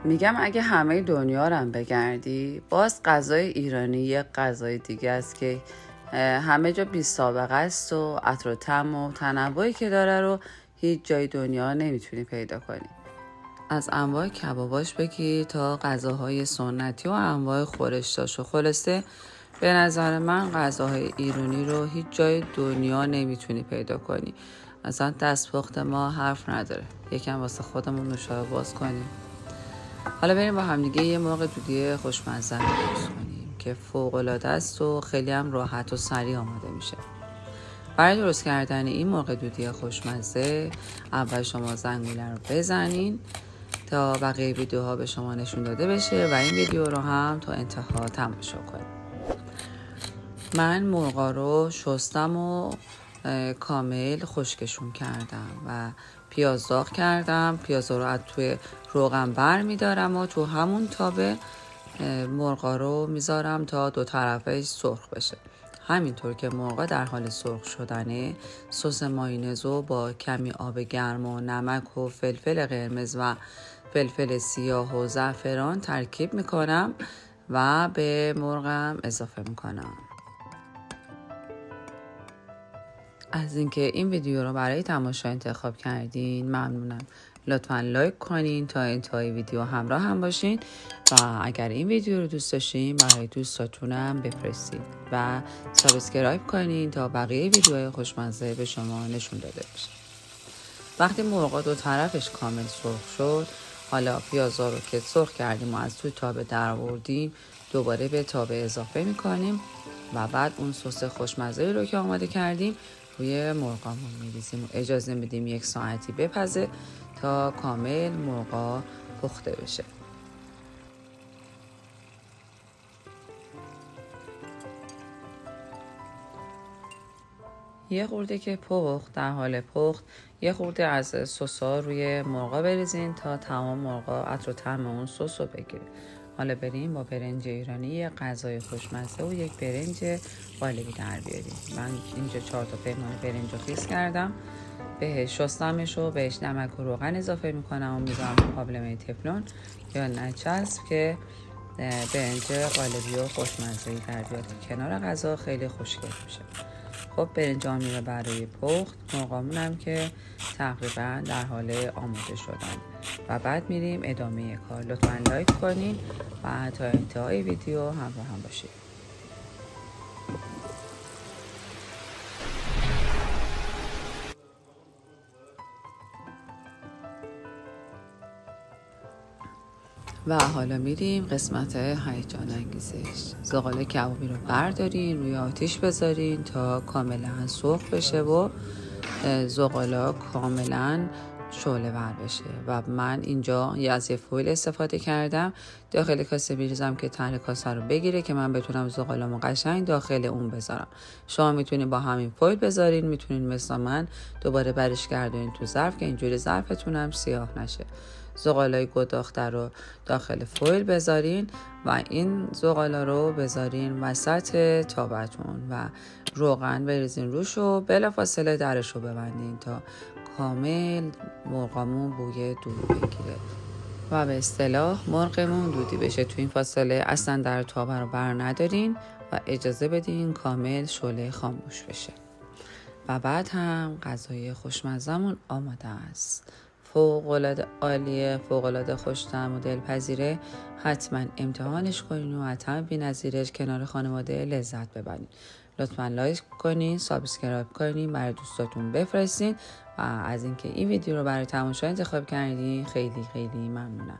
میگم اگه همه دنیا رو هم بگردی باز غذای ایرانی یه غذای دیگه است که همه جا بی سابقه است و عطر و طعم و تنوعی که داره رو هیچ جای دنیا نمیتونی پیدا کنی. از انواع کباباش بگی تا غذاهای سنتی و انواع خورشتاش و خلاصه به نظر من غذاهای ایرانی رو هیچ جای دنیا نمیتونی پیدا کنی. اصلا دستپخت ما حرف نداره. یکم واسه خودمون نوشابه باز کنیم. حالا بریم با همدیگه یه مرغ دودی خوشمزه درست کنیم که فوق‌العاده است و خیلی هم راحت و سریع آماده میشه. برای درست کردن این مرغ دودی خوشمزه اول شما زنگوله رو بزنین تا بقیه ویدیوها به شما نشون داده بشه و این ویدیو رو هم تا انتها تماشا کنید. من مرغا رو شستم و کامل خشکشون کردم و پیاز داغ کردم. پیازا رو از توی روغن بر میدارم و تو همون تابه مرغا رو میذارم تا دو طرفش سرخ بشه. همینطور که مرغا در حال سرخ شدنه سس مایونز رو با کمی آب گرم و نمک و فلفل قرمز و فلفل سیاه و زعفران ترکیب میکنم و به مرغم اضافه میکنم. از اینکه این ویدیو رو برای تماشا انتخاب کردین ممنونم. لطفاً لایک کنین تا انتهای ویدیو همراه هم باشین و اگر این ویدیو رو دوست داشتین برای دوستاتونم بفرستید و سابسکرایب کنین تا بقیه ویدیوهای خوشمزه به شما نشون داده بشه. وقتی مرغا دو طرفش کامل سرخ شد، حالا پیازا رو که سرخ کردیم و از توی تابه در آوردیم دوباره به تابه اضافه میکنیم و بعد اون سس خوشمزه رو که آماده کردیم روی مرغامون میریزیم و اجازه میدیم 1 ساعتی بپزه تا کامل مرغا پخته بشه. یه خورده که پخت، در حال پخت یه خورده از سس‌ها روی مرغا بریزین تا تمام مرغا عطر و طعم اون سس رو بگیره. حالا بریم با برنج ایرانی یه غذای خوشمزه و یک برنج قالبی در بیاریم. من اینجا 4 تا پیمان برنج رو خیس کردم، بهش شستمش و بهش نمک و روغن اضافه میکنم و میذارم تو قابلمه تفلون یا نچسب که برنج قالبی و خوشمزه‌ای در بیاد که کنار غذا خیلی خوشگل میشه. خب برنجام میره برای پخت، مرغامون هم که تقریبا در حال آماده شدن و بعد میریم ادامه کار. لطفاً لایک کنین و تا انتهای ویدیو همراه هم باشید. و حالا میریم قسمت هیجان انگیزش. زغال کبابی رو بردارین روی آتیش بذارین تا کاملا سرخ بشه و زغالا کاملا شعله ور بشه و من اینجا از یه فویل استفاده کردم. داخل کاسه میریزم که ته کاسه رو بگیره که من بتونم زغالامو قشنگ داخل اون بذارم. شما میتونین با همین فویل بذارین، میتونین مثل من دوباره برش گردونین تو ظرف که اینجوری ظرفتون هم سیاه نشه. زغالای گداخته رو داخل فویل بذارین و این زغالا رو بذارین وسط تابتون و روغن بریزین روش و بلافاصله درش رو ببندین تا کامل مرغمون بوی دود بگیره و به اصطلاح مرغمون دودی بشه. تو این فاصله اصلا در تابه رو بر ندارین و اجازه بدین کامل شعله خاموش بشه و بعد هم غذای خوشمزمون آماده است. فوق‌العاده عالیه، فوق‌العاده خوش‌طعم و دلپذیره. حتما امتحانش کنین و حتما بی‌نظیرش کنار خانواده لذت ببرین. لطفاً لایک کنین، سابسکرایب کنین، برای دوستاتون بفرستین و از اینکه این ویدیو رو برای تماشا انتخاب کردین خیلی خیلی ممنونم.